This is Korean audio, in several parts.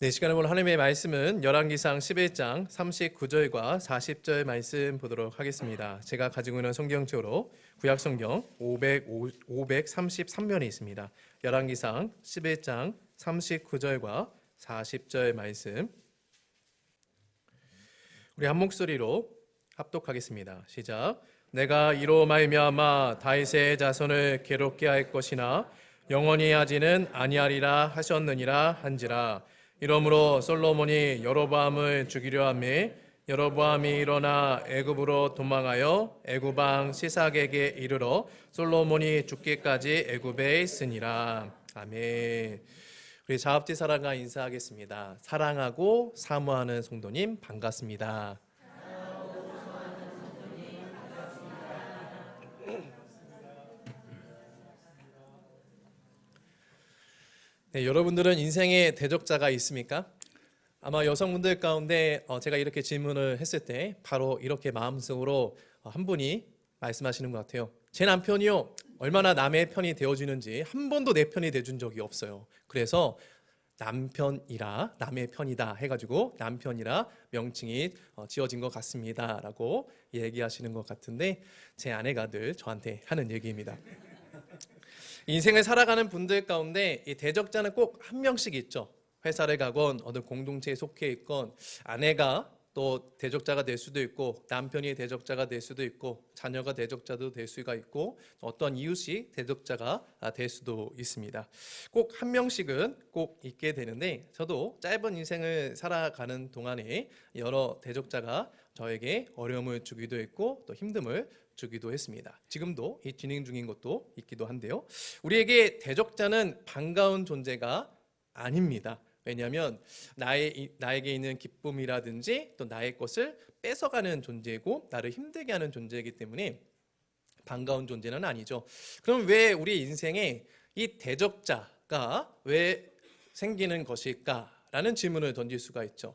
네, 시간을 볼 하나님의 말씀은 열왕기상 11장 39절과 40절 말씀 보도록 하겠습니다. 제가 가지고 있는 성경책으로 구약성경 533면에 있습니다. 열왕기상 11장 39절과 40절 말씀, 우리 한 목소리로 합독하겠습니다. 시작. 내가 이로 말미암아 다윗의 자손을 괴롭게 할 것이나 영원히 하지는 아니하리라 하셨느니라 한지라. 이러므로 솔로몬이 여로보암을 죽이려 하매 여로보암이 일어나 애굽으로 도망하여 애굽 왕 시삭에게 이르러 솔로몬이 죽기까지 애굽에 있으니라. 아멘. 우리 자업지 사랑과 인사하겠습니다. 사랑하고 사모하는 성도님 반갑습니다. 네, 여러분들은 인생의 대적자가 있습니까? 아마 여성분들 가운데 제가 이렇게 질문을 했을 때 바로 이렇게 마음속으로 한 분이 말씀하시는 것 같아요. 제 남편이요, 얼마나 남의 편이 되어주는지 한 번도 내 편이 돼준 적이 없어요. 그래서 남편이라 남의 편이다 해가지고 남편이라 명칭이 지어진 것 같습니다 라고 얘기하시는 것 같은데, 제 아내가 늘 저한테 하는 얘기입니다. 인생을 살아가는 분들 가운데 이 대적자는 꼭 한 명씩 있죠. 회사를 가건 어느 공동체에 속해 있건 아내가 또 대적자가 될 수도 있고, 남편이 대적자가 될 수도 있고, 자녀가 대적자도 될 수가 있고, 어떤 이웃이 대적자가 될 수도 있습니다. 꼭 한 명씩은 꼭 있게 되는데, 저도 짧은 인생을 살아가는 동안에 여러 대적자가 저에게 어려움을 주기도 했고 또 힘듦을 주기도 했습니다. 지금도 이 진행 중인 것도 있기도 한데요. 우리에게 대적자는 반가운 존재가 아닙니다. 왜냐하면 나에게 있는 기쁨이라든지 또 나의 것을 뺏어가는 존재고 나를 힘들게 하는 존재이기 때문에 반가운 존재는 아니죠. 그럼 왜 우리 인생에 이 대적자가 왜 생기는 것일까? 라는 질문을 던질 수가 있죠.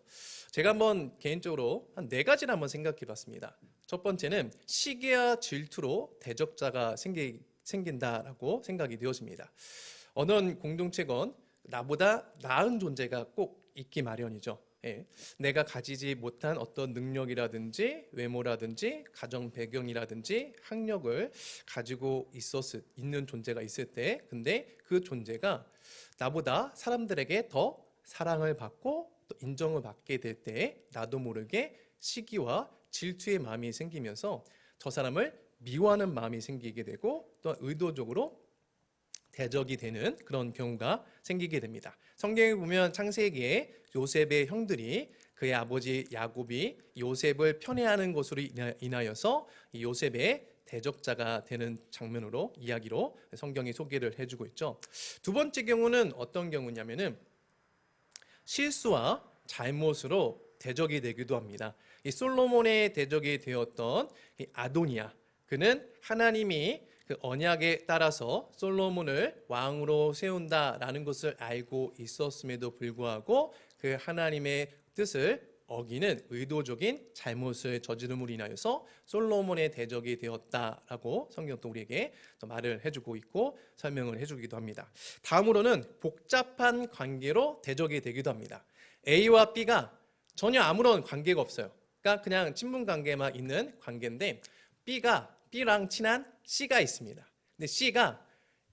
제가 한번 개인적으로 한 4가지를 한번 생각해 봤습니다. 첫 번째는 시기와 질투로 대적자가 생긴다라고 생각이 되어집니다. 어느 공동체건 나보다 나은 존재가 꼭 있기 마련이죠. 예. 내가 가지지 못한 어떤 능력이라든지 외모라든지 가정 배경이라든지 학력을 가지고 있는 존재가 있을 때, 근데 그 존재가 나보다 사람들에게 더 사랑을 받고 또 인정을 받게 될 때 나도 모르게 시기와 질투의 마음이 생기면서 저 사람을 미워하는 마음이 생기게 되고 또 의도적으로 대적이 되는 그런 경우가 생기게 됩니다. 성경에 보면 창세기에 요셉의 형들이 그의 아버지 야곱이 요셉을 편애하는 것으로 인하여서 요셉의 대적자가 되는 장면으로 이야기로 성경이 소개를 해주고 있죠. 두 번째 경우는 어떤 경우냐면은 실수와 잘못으로 대적이 되기도 합니다. 이 솔로몬의 대적이 되었던 이 아도니아, 그는 하나님이 그 언약에 따라서 솔로몬을 왕으로 세운다라는 것을 알고 있었음에도 불구하고 그 하나님의 뜻을 어기는 의도적인 잘못을 저지름으로 인하여서 솔로몬의 대적이 되었다라고 성경도 우리에게 말을 해주고 있고 설명을 해주기도 합니다. 다음으로는 복잡한 관계로 대적이 되기도 합니다. A와 B가 전혀 아무런 관계가 없어요. 그러니까 그냥 친분 관계만 있는 관계인데 B랑 친한 C가 있습니다. 근데 C가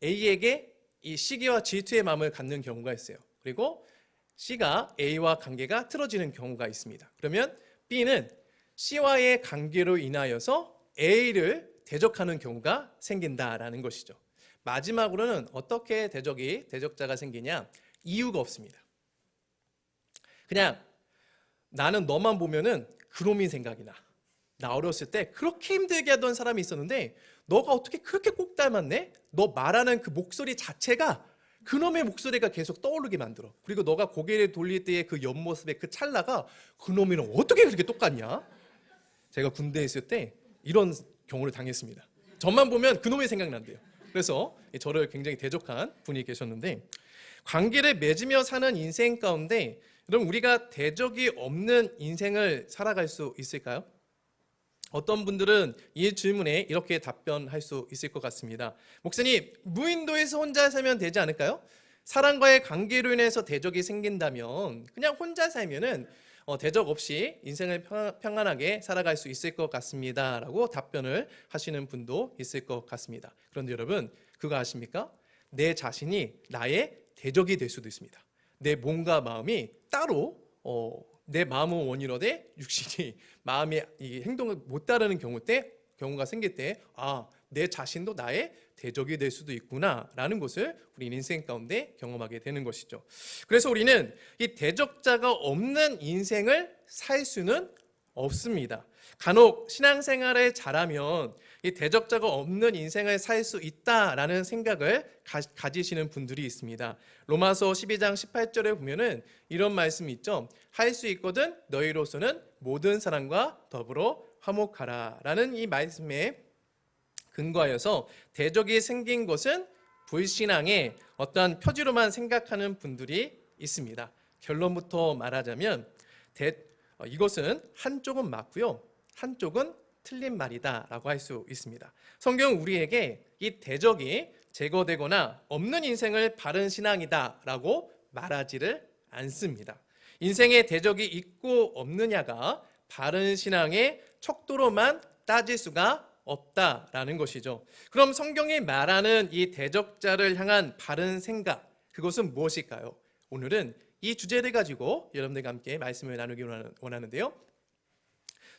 A에게 이 시기와 질투의 마음을 갖는 경우가 있어요. 그리고 C가 A와 관계가 틀어지는 경우가 있습니다. 그러면 B는 C와의 관계로 인하여서 A를 대적하는 경우가 생긴다라는 것이죠. 마지막으로는 어떻게 대적자가 생기냐? 이유가 없습니다. 그냥 나는 너만 보면은 그놈이 생각이 나. 나 어렸을 때 그렇게 힘들게 하던 사람이 있었는데 너가 어떻게 그렇게 꼭 닮았네? 너 말하는 그 목소리 자체가 그놈의 목소리가 계속 떠오르게 만들어. 그리고 너가 고개를 돌릴 때의 그 옆모습의 그 찰나가 그놈이랑 어떻게 그렇게 똑같냐? 제가 군대에 있을 때 이런 경우를 당했습니다. 저만 보면 그놈이 생각난대요. 그래서 저를 굉장히 대적한 분이 계셨는데, 관계를 맺으며 사는 인생 가운데 그럼 우리가 대적이 없는 인생을 살아갈 수 있을까요? 어떤 분들은 이 질문에 이렇게 답변할 수 있을 것 같습니다. 목사님, 무인도에서 혼자 살면 되지 않을까요? 사람과의 관계로 인해서 대적이 생긴다면 그냥 혼자 살면은 대적 없이 인생을 평안하게 살아갈 수 있을 것 같습니다 라고 답변을 하시는 분도 있을 것 같습니다. 그런데 여러분, 그거 아십니까? 내 자신이 나의 대적이 될 수도 있습니다. 내 몸과 마음이 따로 내 마음은 원인어되 육신이 마음의 이 행동을 못 따르는 경우가 생길 때 내 자신도 나의 대적이 될 수도 있구나라는 것을 우리 인생 가운데 경험하게 되는 것이죠. 그래서 우리는 이 대적자가 없는 인생을 살 수는 없습니다. 간혹 신앙생활을 잘하면 이 대적자가 없는 인생을 살 수 있다라는 생각을 가지시는 분들이 있습니다. 로마서 12장 18절에 보면은 이런 말씀이 있죠. 할 수 있거든 너희로서는 모든 사람과 더불어 화목하라 라는 이 말씀에 근거하여서 대적이 생긴 것은 불신앙의 어떠한 표지로만 생각하는 분들이 있습니다. 결론부터 말하자면 이것은 한쪽은 맞고요, 한쪽은 틀린 말이다 라고 할 수 있습니다. 성경은 우리에게 이 대적이 제거되거나 없는 인생을 바른 신앙이다 라고 말하지를 않습니다. 인생에 대적이 있고 없느냐가 바른 신앙의 척도로만 따질 수가 없다라는 것이죠. 그럼 성경이 말하는 이 대적자를 향한 바른 생각, 그것은 무엇일까요? 오늘은 이 주제를 가지고 여러분들과 함께 말씀을 나누기 원하는데요.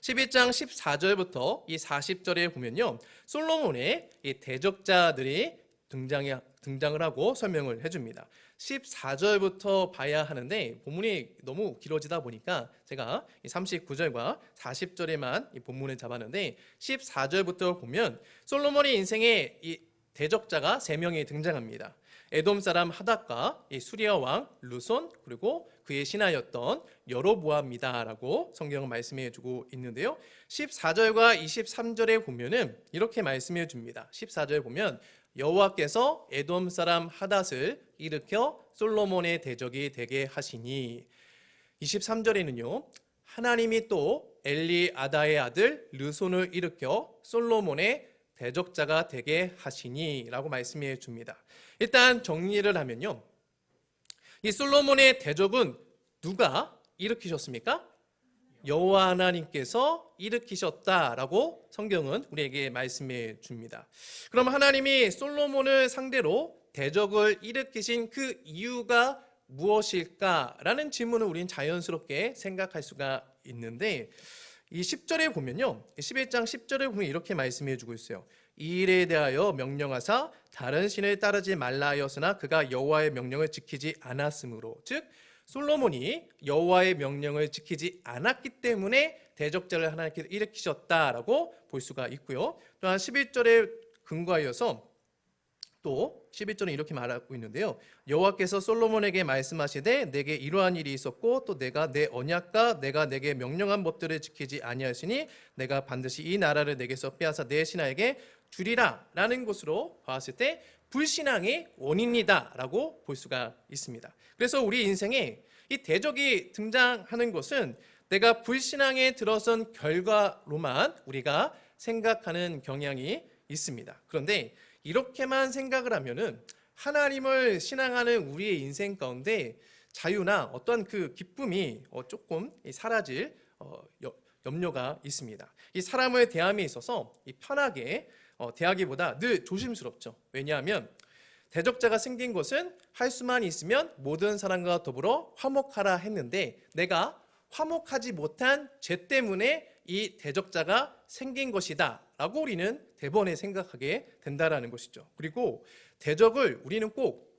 11장 14절부터 이 40절에 보면요, 솔로몬의 이 대적자들이 등장을 하고 설명을 해줍니다. 14절부터 봐야 하는데 본문이 너무 길어지다 보니까 제가 39절과 40절에만 이 본문을 잡았는데 14절부터 보면 솔로몬의 인생에 이 대적자가 3명이 등장합니다. 에돔 사람 하닷과 이 수리아 왕 르손, 그리고 그의 신하였던 여로보암이다라고 성경은 말씀해 주고 있는데요. 14절과 23절에 보면은 이렇게 말씀해 줍니다. 14절에 보면 여호와께서 에돔 사람 하닷을 일으켜 솔로몬의 대적이 되게 하시니, 23절에는요 하나님이 또 엘리아다의 아들 르손을 일으켜 솔로몬의 대적자가 되게 하시니 라고 말씀해 줍니다. 일단 정리를 하면요, 이 솔로몬의 대적은 누가 일으키셨습니까? 여호와 하나님께서 일으키셨다라고 성경은 우리에게 말씀해 줍니다. 그럼 하나님이 솔로몬을 상대로 대적을 일으키신 그 이유가 무엇일까라는 질문을 우리는 자연스럽게 생각할 수가 있는데, 이 10절에 보면요, 11장 10절에 보면 이렇게 말씀해 주고 있어요. 이 일에 대하여 명령하사 다른 신을 따르지 말라 하였으나 그가 여호와의 명령을 지키지 않았으므로, 즉 솔로몬이 여호와의 명령을 지키지 않았기 때문에 대적자를 하나님께서 일으키셨다라고 볼 수가 있고요. 또한 11절에 근거하여서 또 11절은 이렇게 말하고 있는데요. 여호와께서 솔로몬에게 말씀하시되 내게 이러한 일이 있었고 또 내가 내 언약과 내가 내게 명령한 법들을 지키지 아니하시니 내가 반드시 이 나라를 내게서 빼앗아 내 신하에게 주리라 라는 것으로 봤을 때 불신앙의 원인이다 라고 볼 수가 있습니다. 그래서 우리 인생에 이 대적이 등장하는 것은 내가 불신앙에 들어선 결과로만 우리가 생각하는 경향이 있습니다. 그런데 이렇게만 생각을 하면은 하나님을 신앙하는 우리의 인생 가운데 자유나 어떠한 그 기쁨이 조금 사라질 염려가 있습니다. 이 사람을 대함에 있어서 편하게 대하기보다 늘 조심스럽죠. 왜냐하면 대적자가 생긴 것은 할 수만 있으면 모든 사람과 더불어 화목하라 했는데 내가 화목하지 못한 죄 때문에 이 대적자가 생긴 것이다 라고 우리는 대번에 생각하게 된다라는 것이죠. 그리고 대적을 우리는 꼭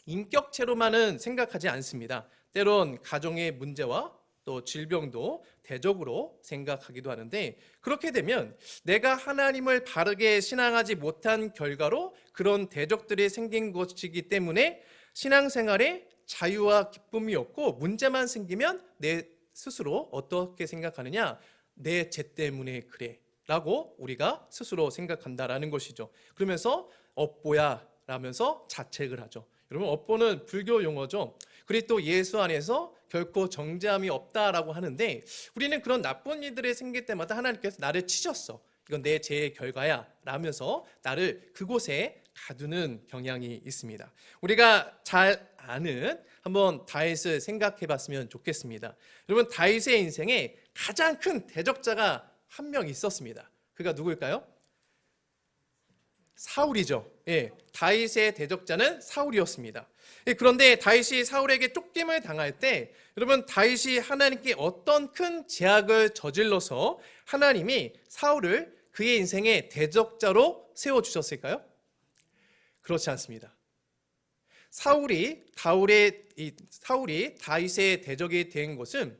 인격체로만은 생각하지 않습니다. 때론 가정의 문제와 또 질병도 대적으로 생각하기도 하는데, 그렇게 되면 내가 하나님을 바르게 신앙하지 못한 결과로 그런 대적들이 생긴 것이기 때문에 신앙생활에 자유와 기쁨이 없고 문제만 생기면 내 스스로 어떻게 생각하느냐, 내 죄 때문에 그래 라고 우리가 스스로 생각한다라는 것이죠. 그러면서 업보야 라면서 자책을 하죠. 여러분, 업보는 불교 용어죠. 그리스도 예수 안에서 결코 정죄함이 없다라고 하는데, 우리는 그런 나쁜 일들이 생길 때마다 하나님께서 나를 치셨어, 이건 내 죄의 결과야 라면서 나를 그곳에 가두는 경향이 있습니다. 우리가 잘 아는 한번 다윗을 생각해 봤으면 좋겠습니다. 여러분, 다윗의 인생에 가장 큰 대적자가 한 명 있었습니다. 그가 누구일까요? 사울이죠. 예, 다윗의 대적자는 사울이었습니다. 예, 그런데 다윗이 사울에게 쫓김을 당할 때 여러분, 다윗이 하나님께 어떤 큰 제약을 저질러서 하나님이 사울을 그의 인생의 대적자로 세워주셨을까요? 그렇지 않습니다. 사울이 다윗의 대적이 된 것은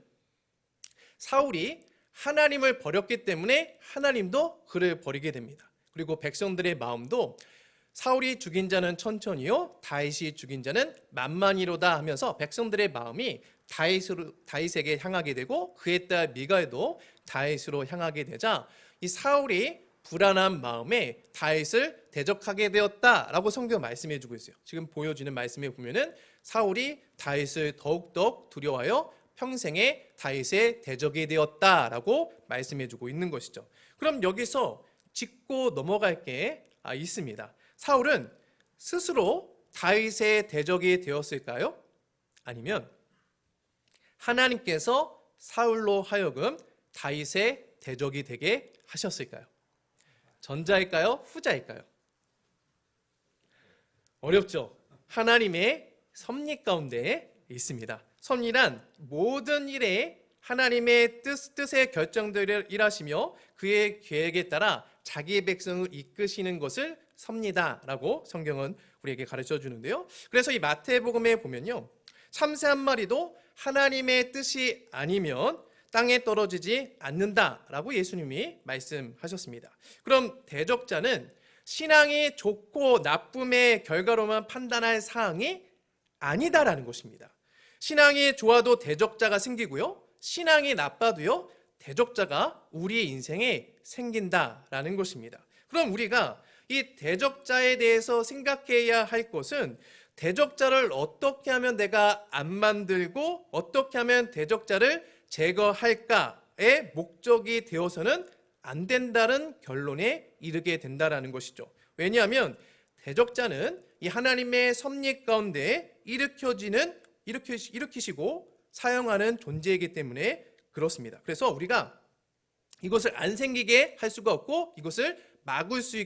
사울이 하나님을 버렸기 때문에 하나님도 그를 버리게 됩니다. 그리고 백성들의 마음도 사울이 죽인 자는 천천히요 다윗이 죽인 자는 만만히로다 하면서 백성들의 마음이 다윗에게 향하게 되고 그의 딸 미갈도 다윗으로 향하게 되자 이 사울이 불안한 마음에 다윗을 대적하게 되었다라고 성경 말씀해 주고 있어요. 지금 보여지는 말씀에 보면은 사울이 다윗을 더욱더 두려워하여 평생에 다윗의 대적이 되었다라고 말씀해 주고 있는 것이죠. 그럼 여기서 짚고 넘어갈 게 있습니다. 사울은 스스로 다윗의 대적이 되었을까요? 아니면 하나님께서 사울로 하여금 다윗의 대적이 되게 하셨을까요? 전자일까요? 후자일까요? 어렵죠? 하나님의 섭리 가운데 있습니다. 섭리란 모든 일에 하나님의 뜻의 결정들을 일하시며 그의 계획에 따라 자기의 백성을 이끄시는 것을 섭리다라고 성경은 우리에게 가르쳐 주는데요. 그래서 이 마태복음에 보면요, 참새 한 마리도 하나님의 뜻이 아니면 땅에 떨어지지 않는다라고 예수님이 말씀하셨습니다. 그럼 대적자는 신앙이 좋고 나쁨의 결과로만 판단할 사항이 아니다라는 것입니다. 신앙이 좋아도 대적자가 생기고요, 신앙이 나빠도요 대적자가 우리의 인생에 생긴다라는 것입니다. 그럼 우리가 이 대적자에 대해서 생각해야 할 것은 대적자를 어떻게 하면 내가 안 만들고 어떻게 하면 대적자를 제거할까의 목적이 되어서는 안 된다는 결론에 이르게 된다는 것이죠. 왜냐하면 대적자는 이 하나님의 섭리 가운데 일으키시고 사용하는 존재이기 때문에 그렇습니다. 그래서 우리가 이것을 안 생기게 할 수가 없고 이것을 막을 수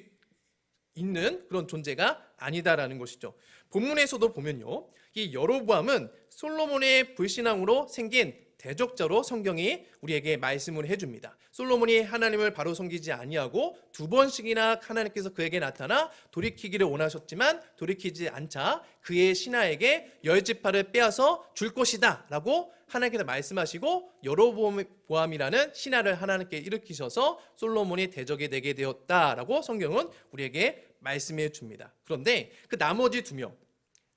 있는 그런 존재가 아니다라는 것이죠. 본문에서도 보면요, 이 여로보암은 솔로몬의 불신앙으로 생긴 대적자로 성경이 우리에게 말씀을 해줍니다. 솔로몬이 하나님을 바로 섬기지 아니하고 두 번씩이나 하나님께서 그에게 나타나 돌이키기를 원하셨지만 돌이키지 않자 그의 신하에게 10지파를 빼앗아 줄 것이다 라고 하나님께서 말씀하시고 여로보암이라는 신하를 하나님께 일으키셔서 솔로몬이 대적이 되게 되었다라고 성경은 우리에게 말씀해 줍니다. 그런데 그 나머지 두 명,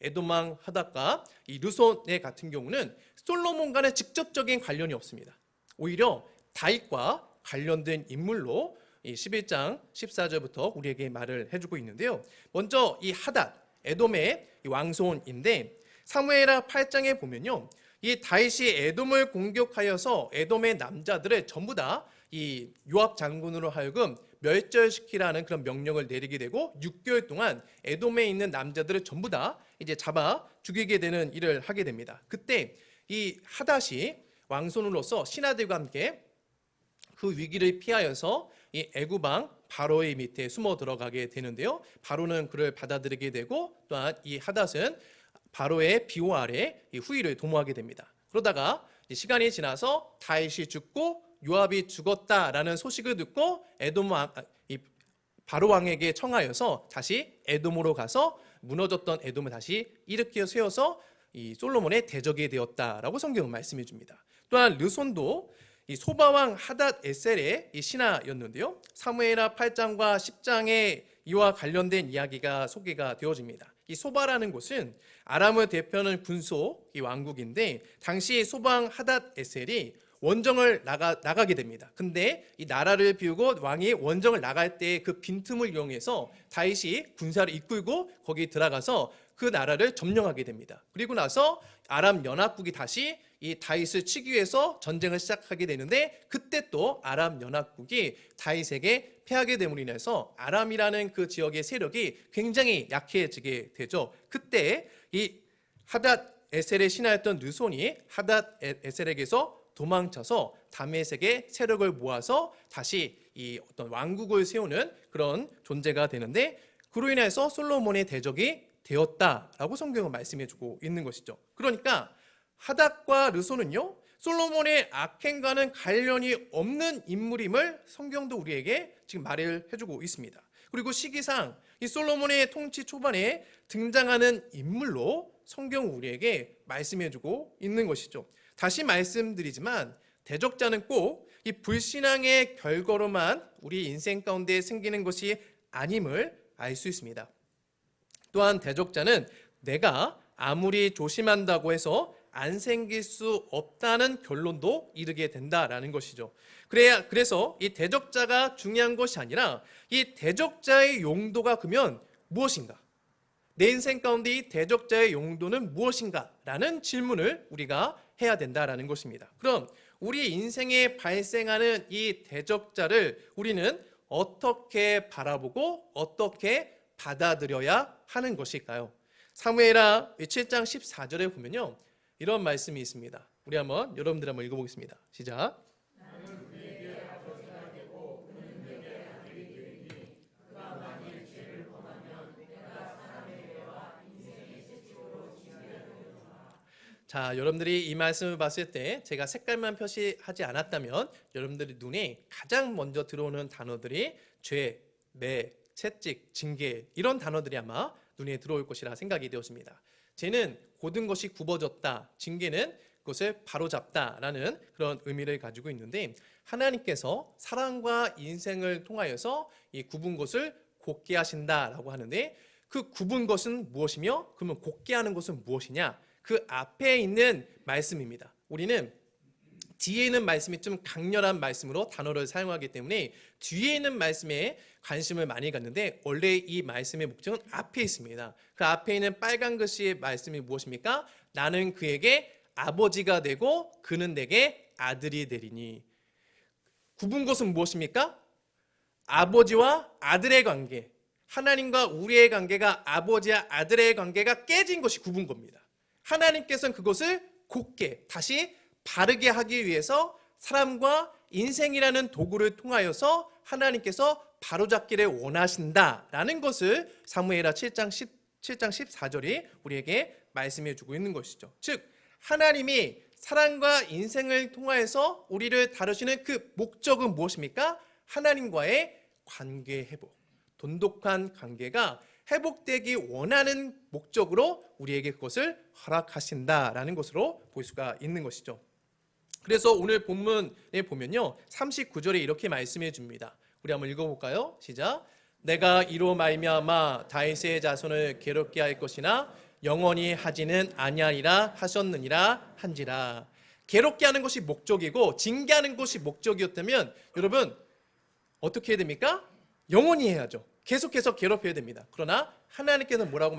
에돔 왕 하닷과 이 르손의 같은 경우는 솔로몬과는 직접적인 관련이 없습니다. 오히려 다윗과 관련된 인물로 이 11장 14절부터 우리에게 말을 해주고 있는데요. 먼저 이 하닷, 에돔의 왕손인데 사무엘하 8장에 보면요, 이 다윗이 에돔을 공격하여서 에돔의 남자들을 전부 다 이 요압 장군으로 하여금 멸절시키라는 그런 명령을 내리게 되고 6개월 동안 에돔에 있는 남자들을 전부 다 이제 잡아 죽이게 되는 일을 하게 됩니다. 그때 이 하닷이 왕손으로서 신하들과 함께 그 위기를 피하여서 이 애굽 왕 바로의 밑에 숨어 들어가게 되는데요. 바로는 그를 받아들이게 되고 또한 이 하닷은 바로의 비호 아래 이 후위를 도모하게 됩니다. 그러다가 시간이 지나서 다윗이 죽고 요압이 죽었다라는 소식을 듣고 에돔 왕, 바로 왕에게 청하여서 다시 에돔으로 가서 무너졌던 에돔을 다시 일으켜 세워서 이 솔로몬의 대적이 되었다라고 성경은 말씀해 줍니다. 또한 르손도 이 소바왕 하닷 에셀의 이 신하였는데요. 사무엘하 8장과 10장에 이와 관련된 이야기가 소개가 되어집니다. 이 소바라는 곳은 아람을 대표하는 군소 이 왕국인데 당시 소바왕 하닷 에셀이 원정을 나가게 됩니다. 근데 이 나라를 비우고 왕이 원정을 나갈 때 그 빈틈을 이용해서 다윗이 군사를 이끌고 거기 들어가서 그 나라를 점령하게 됩니다. 그리고 나서 아람 연합국이 다시 이 다윗을 치기 위해서 전쟁을 시작하게 되는데 그때 또 아람 연합국이 다윗에게 패하게 됨으로 인해서 아람이라는 그 지역의 세력이 굉장히 약해지게 되죠. 그때 이 하닷 에셀의 신하였던 르손이 하닷 에셀에게서 도망쳐서 다메섹의 세력을 모아서 다시 이 어떤 왕국을 세우는 그런 존재가 되는데 그로 인해서 솔로몬의 대적이 되었다라고 성경은 말씀해주고 있는 것이죠. 그러니까 하닷과 르손은요 솔로몬의 악행과는 관련이 없는 인물임을 성경도 우리에게 지금 말을 해주고 있습니다. 그리고 시기상 이 솔로몬의 통치 초반에 등장하는 인물로 성경 우리에게 말씀해주고 있는 것이죠. 다시 말씀드리지만 대적자는 꼭 이 불신앙의 결과로만 우리 인생 가운데 생기는 것이 아님을 알 수 있습니다. 또한 대적자는 내가 아무리 조심한다고 해서 안 생길 수 없다는 결론도 이르게 된다라는 것이죠. 그래서 이 대적자가 중요한 것이 아니라 이 대적자의 용도가 그러면 무엇인가? 내 인생 가운데 이 대적자의 용도는 무엇인가? 라는 질문을 우리가 해야 된다라는 것입니다. 그럼 우리 인생에 발생하는 이 대적자를 우리는 어떻게 바라보고 어떻게 받아들여야 하는 것일까요? 사무엘하 7장 14절에 보면요 이런 말씀이 있습니다. 우리 여러분들 한번 읽어보겠습니다. 시작. 자, 여러분들이 이 말씀을 봤을 때 제가 색깔만 표시하지 않았다면 여러분들의 눈에 가장 먼저 들어오는 단어들이 죄, 매, 채찍, 징계 이런 단어들이 아마 눈에 들어올 것이라 생각이 되었습니다. 죄는 고든 것이 굽어졌다, 징계는 그것을 바로잡다라는 그런 의미를 가지고 있는데 하나님께서 사랑과 인생을 통하여서 이 굽은 것을 곱게 하신다라고 하는데 그 굽은 것은 무엇이며 그러면 곱게 하는 것은 무엇이냐? 그 앞에 있는 말씀입니다. 우리는 뒤에 있는 말씀이 좀 강렬한 말씀으로 단어를 사용하기 때문에 뒤에 있는 말씀에 관심을 많이 갖는데 원래 이 말씀의 목적은 앞에 있습니다. 그 앞에 있는 빨간 글씨의 말씀이 무엇입니까? 나는 그에게 아버지가 되고 그는 내게 아들이 되리니. 굽은 것은 무엇입니까? 아버지와 아들의 관계, 하나님과 우리의 관계가 아버지와 아들의 관계가 깨진 것이 굽은 겁니다. 하나님께서는 그것을 곧게 다시 바르게 하기 위해서 사람과 인생이라는 도구를 통하여서 하나님께서 바로잡기를 원하신다라는 것을 사무엘하 7장 14절이 우리에게 말씀해 주고 있는 것이죠. 즉 하나님이 사랑과 인생을 통하여서 우리를 다루시는 그 목적은 무엇입니까? 하나님과의 관계 회복, 돈독한 관계가 회복되기 원하는 목적으로 우리에게 그것을 허락하신다라는 것으로 볼 수가 있는 것이죠. 그래서 오늘 본문에 보면요 39절에 이렇게 말씀해 줍니다. 우리 한번 읽어볼까요? 시작. 내가 이로 말미암아 다윗의 자손을 괴롭게 할 것이나 영원히 하지는 아니하리라 하셨느니라 한지라. 괴롭게 하는 것이 목적이고 징계하는 것이 목적이었다면 여러분 어떻게 해야 됩니까? 영원히 해야죠. 계속해서 괴롭혀야 됩니다. 그러나 하나님께서는 뭐라고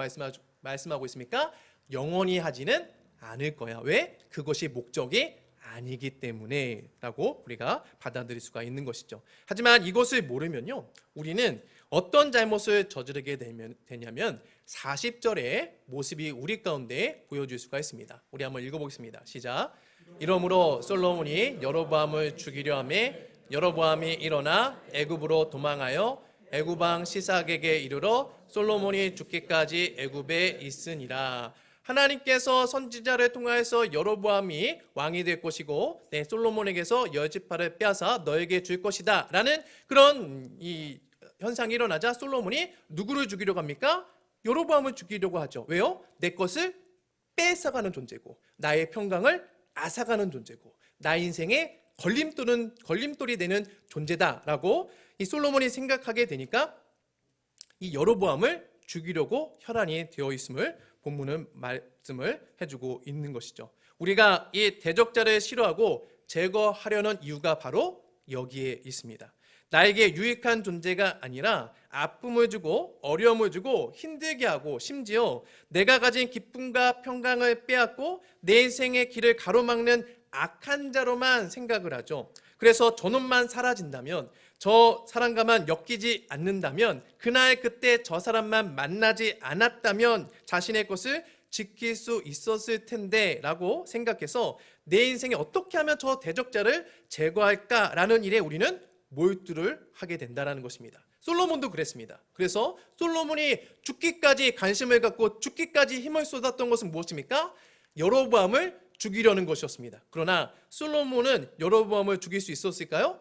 말씀하고 있습니까? 영원히 하지는 않을 거야. 왜? 그것이 목적이 아니기 때문에 라고 우리가 받아들일 수가 있는 것이죠. 하지만 이것을 모르면요 우리는 어떤 잘못을 저지르게 되냐면 40절의 모습이 우리 가운데 보여줄 수가 있습니다. 우리 한번 읽어보겠습니다. 시작. 이러므로 솔로몬이 여로보암을 죽이려 하며 여로보암이 일어나 애굽으로 도망하여 애굽 왕 시삭에게 이르러 솔로몬이 죽기까지 애굽에 있으니라. 하나님께서 선지자를 통하여서 여로보암이 왕이 될 것이고 솔로몬에게서 여지파를 빼앗아 너에게 줄 것이다 라는 그런 이 현상이 일어나자 솔로몬이 누구를 죽이려고 합니까? 여로보암을 죽이려고 하죠. 왜요? 내 것을 뺏어가는 존재고 나의 평강을 앗아가는 존재고 나의 인생에 걸림돌이 되는 존재다라고 이 솔로몬이 생각하게 되니까 이 여로보암을 죽이려고 혈안이 되어 있음을 본문은 말씀을 해주고 있는 것이죠. 우리가 이 대적자를 싫어하고 제거하려는 이유가 바로 여기에 있습니다. 나에게 유익한 존재가 아니라 아픔을 주고 어려움을 주고 힘들게 하고 심지어 내가 가진 기쁨과 평강을 빼앗고 내 인생의 길을 가로막는 악한 자로만 생각을 하죠. 그래서 저놈만 사라진다면, 저 사람과만 엮이지 않는다면, 그날 그때 저 사람만 만나지 않았다면 자신의 것을 지킬 수 있었을 텐데 라고 생각해서 내 인생에 어떻게 하면 저 대적자를 제거할까라는 일에 우리는 몰두를 하게 된다는 것입니다. 솔로몬도 그랬습니다. 그래서 솔로몬이 죽기까지 관심을 갖고 죽기까지 힘을 쏟았던 것은 무엇입니까? 여로보암을 죽이려는 것이었습니다. 그러나 솔로몬은 여로보암을 죽일 수 있었을까요?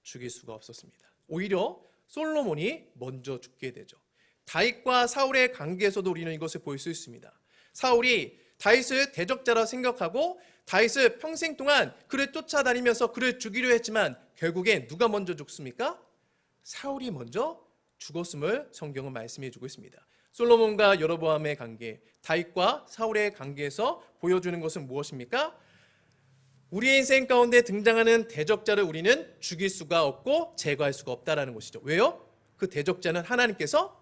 죽일 수가 없었습니다. 오히려 솔로몬이 먼저 죽게 되죠. 다윗과 사울의 관계에서도 우리는 이것을 볼 수 있습니다. 사울이 다윗을 대적자라 생각하고 다윗을 평생 동안 그를 쫓아다니면서 그를 죽이려 했지만 결국에 누가 먼저 죽습니까? 사울이 먼저 죽었음을 성경은 말씀해 주고 있습니다. 솔로몬과 여로보암의 관계, 다윗과 사울의 관계에서 보여주는 것은 무엇입니까? 우리의 인생 가운데 등장하는 대적자를 우리는 죽일 수가 없고 제거할 수가 없다는 것이죠. 왜요? 그 대적자는 하나님께서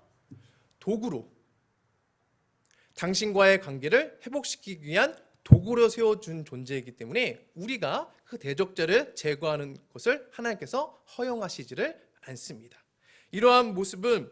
도구로, 당신과의 관계를 회복시키기 위한 도구로 세워준 존재이기 때문에 우리가 그 대적자를 제거하는 것을 하나님께서 허용하시지를 않습니다. 이러한 모습은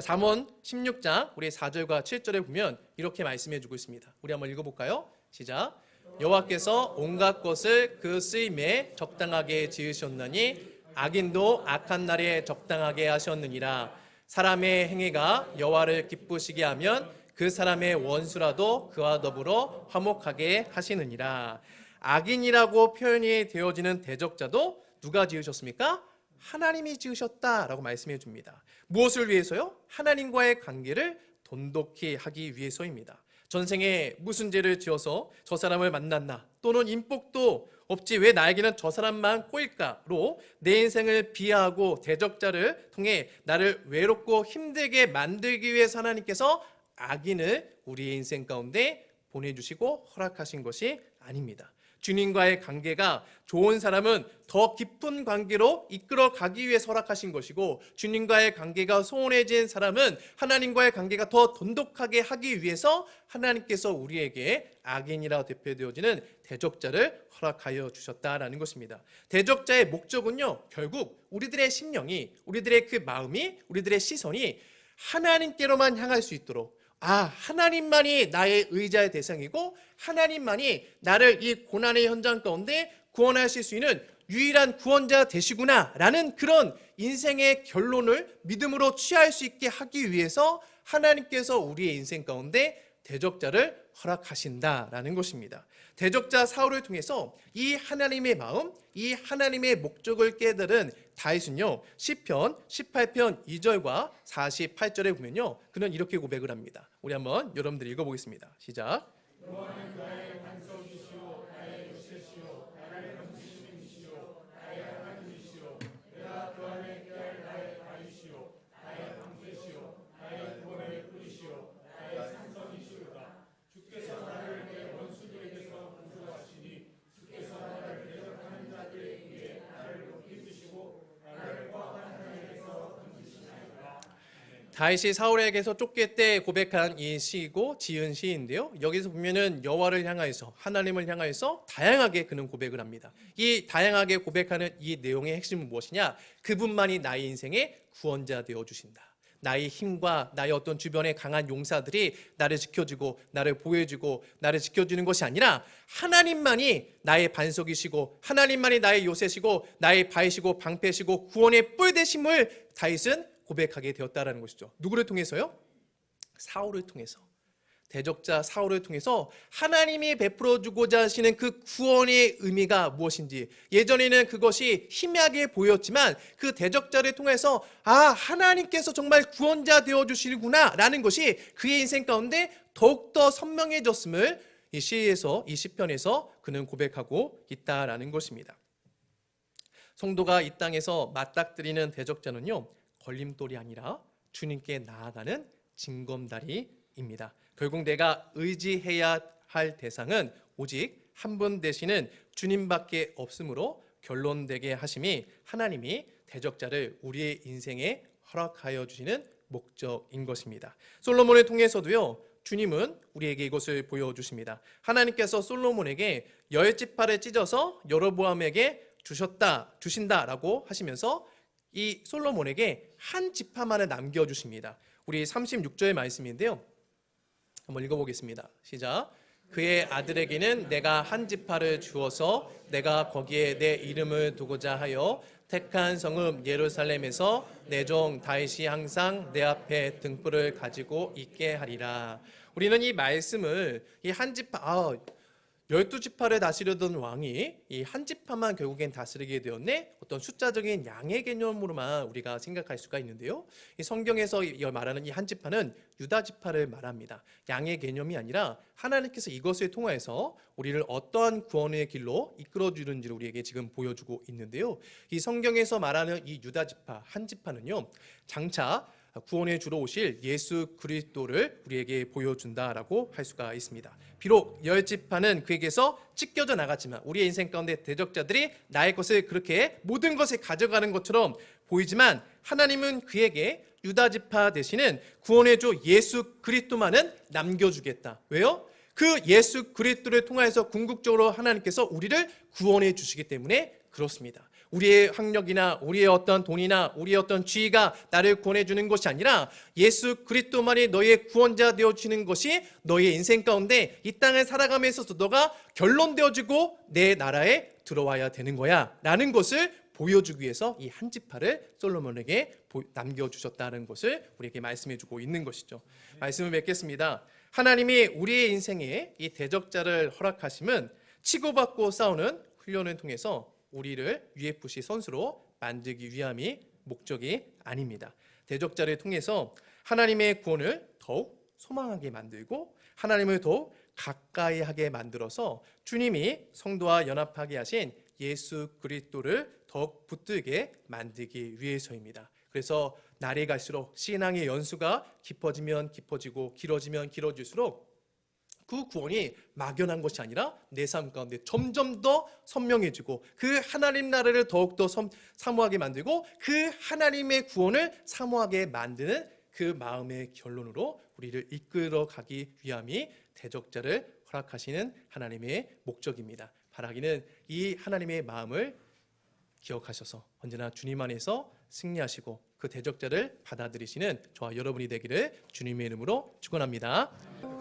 잠언 16장 우리 4절과 7절에 보면 이렇게 말씀해 주고 있습니다. 우리 한번 읽어볼까요? 시작. 여호와께서 온갖 것을 그 쓰임에 적당하게 지으셨나니 악인도 악한 날에 적당하게 하셨느니라. 사람의 행위가 여호와를 기쁘시게 하면 그 사람의 원수라도 그와 더불어 화목하게 하시느니라. 악인이라고 표현이 되어지는 대적자도 누가 지으셨습니까? 하나님이 지으셨다라고 말씀해 줍니다. 무엇을 위해서요? 하나님과의 관계를 돈독히 하기 위해서입니다. 전생에 무슨 죄를 지어서 저 사람을 만났나, 또는 인복도 없지 왜 나에게는 저 사람만 꼬일까로 내 인생을 비하하고 대적자를 통해 나를 외롭고 힘들게 만들기 위해서 하나님께서 악인을 우리의 인생 가운데 보내주시고 허락하신 것이 아닙니다. 주님과의 관계가 좋은 사람은 더 깊은 관계로 이끌어 가기 위해 허락하신 것이고, 주님과의 관계가 소원해진 사람은 하나님과의 관계가 더 돈독하게 하기 위해서 하나님께서 우리에게 악인이라 대표되어지는 대적자를 허락하여 주셨다라는 것입니다. 대적자의 목적은요, 결국 우리들의 심령이, 우리들의 그 마음이, 우리들의 시선이 하나님께로만 향할 수 있도록, 하나님만이 나의 의자의 대상이고 하나님만이 나를 이 고난의 현장 가운데 구원하실 수 있는 유일한 구원자 되시구나 라는 그런 인생의 결론을 믿음으로 취할 수 있게 하기 위해서 하나님께서 우리의 인생 가운데 대적자를 허락하신다라는 것입니다. 대적자 사울을 통해서 이 하나님의 마음, 이 하나님의 목적을 깨달은 다윗은요, 시편 18편 2절과 48절에 보면요, 그는 이렇게 고백을 합니다. 우리 한번 여러분들 읽어보겠습니다. 시작. 여호와는 나의 반석이시오, 나의 요새시오, 나를 건지시는 이시오, 나의 하나님이시오. 내가 그 안에 피할 나의 바위시오, 나의 방패시오, 나의 구원의 뿌리시오, 나의 산성이시로다. 주께서 나를 내 원수들에게서 구조하시니 주께서 나를 대적하는 자들에 의해 나를 높이 드시고 나를 포악한 자에게서 건지시나이다. 다윗이 사울에게서 쫓길 때 고백한 이 시이고 지은 시인데요, 여기서 보면은 여호와를 향하여서, 하나님을 향하여서 다양하게 그는 고백을 합니다. 이 다양하게 고백하는 이 내용의 핵심은 무엇이냐? 그분만이 나의 인생의 구원자 되어 주신다. 나의 힘과 나의 어떤 주변의 강한 용사들이 나를 지켜주고 나를 보호해주고 나를 지켜주는 것이 아니라 하나님만이 나의 반석이시고 하나님만이 나의 요새시고 나의 바위시고 방패시고 구원의 뿔 되심을 다윗은 고백하게 되었다라는 것이죠. 누구를 통해서요? 사울을 통해서. 대적자 사울을 통해서 하나님이 베풀어 주고자 하시는 그 구원의 의미가 무엇인지, 예전에는 그것이 희미하게 보였지만 그 대적자를 통해서 하나님께서 정말 구원자 되어 주시는구나 라는 것이 그의 인생 가운데 더욱더 선명해졌음을 이 시에서, 이 시편에서 그는 고백하고 있다라는 것입니다. 성도가 이 땅에서 맞닥뜨리는 대적자는요, 걸림돌이 아니라 주님께 나아가는 징검다리입니다. 결국 내가 의지해야 할 대상은 오직 한 분 되시는 주님밖에 없으므로 결론되게 하심이 하나님이 대적자를 우리의 인생에 허락하여 주시는 목적인 것입니다. 솔로몬을 통해서도요, 주님은 우리에게 이것을 보여주십니다. 하나님께서 솔로몬에게 10지파를 찢어서 여로보암에게 주신다라고 하시면서 이 솔로몬에게 한 지파만을 남겨주십니다. 우리 36절 말씀인데요, 한번 읽어보겠습니다. 시작. 그의 아들에게는 내가 한 지파를 주어서 내가 거기에 내 이름을 두고자 하여 택한 성읍 예루살렘에서 내 종 다윗이 항상 내 앞에 등불을 가지고 있게 하리라. 우리는 이 말씀을 이 한 지파, 12지파를 다스리던 왕이 이 한 지파만 결국엔 다스리게 되었네, 어떤 숫자적인 양의 개념으로만 우리가 생각할 수가 있는데요, 이 성경에서 말하는 이 한 지파는 유다 지파를 말합니다. 양의 개념이 아니라 하나님께서 이것을 통해서 우리를 어떠한 구원의 길로 이끌어 주는지를 우리에게 지금 보여주고 있는데요, 이 성경에서 말하는 이 유다 지파 한 지파는요, 장차 구원에 주러 오실 예수 그리스도를 우리에게 보여준다라고 할 수가 있습니다. 비록 10지파는 그에게서 찢겨져 나갔지만 우리의 인생 가운데 대적자들이 나의 것을 그렇게 모든 것을 가져가는 것처럼 보이지만 하나님은 그에게 유다 지파 대신은 구원의 주 예수 그리스도만은 남겨주겠다. 왜요? 그 예수 그리스도를 통해서 궁극적으로 하나님께서 우리를 구원해 주시기 때문에 그렇습니다. 우리의 학력이나 우리의 어떤 돈이나 우리의 어떤 지위가 나를 구원해 주는 것이 아니라 예수 그리스도만이 너의 구원자 되어주는 것이 너의 인생 가운데 이 땅을 살아감에 있어서 너가 결론되어지고 내 나라에 들어와야 되는 거야 라는 것을 보여주기 위해서 이 한 지파를 솔로몬에게 남겨주셨다는 것을 우리에게 말씀해 주고 있는 것이죠. 말씀을 맺겠습니다. 하나님이 우리의 인생에 이 대적자를 허락하심은 치고받고 싸우는 훈련을 통해서 우리를 UFC 선수로 만들기 위함이 목적이 아닙니다. 대적자를 통해서 하나님의 구원을 더욱 소망하게 만들고 하나님을 더욱 가까이 하게 만들어서 주님이 성도와 연합하게 하신 예수 그리스도를 더욱 붙들게 만들기 위해서입니다. 그래서 날이 갈수록 신앙의 연수가 깊어지면 깊어지고 길어지면 길어질수록 그 구원이 막연한 것이 아니라 내 삶 가운데 점점 더 선명해지고 그 하나님 나라를 더욱더 사모하게 만들고 그 하나님의 구원을 사모하게 만드는 그 마음의 결론으로 우리를 이끌어 가기 위함이 대적자를 허락하시는 하나님의 목적입니다. 바라기는 이 하나님의 마음을 기억하셔서 언제나 주님 안에서 승리하시고 그 대적자를 받아들이시는 저와 여러분이 되기를 주님의 이름으로 축원합니다.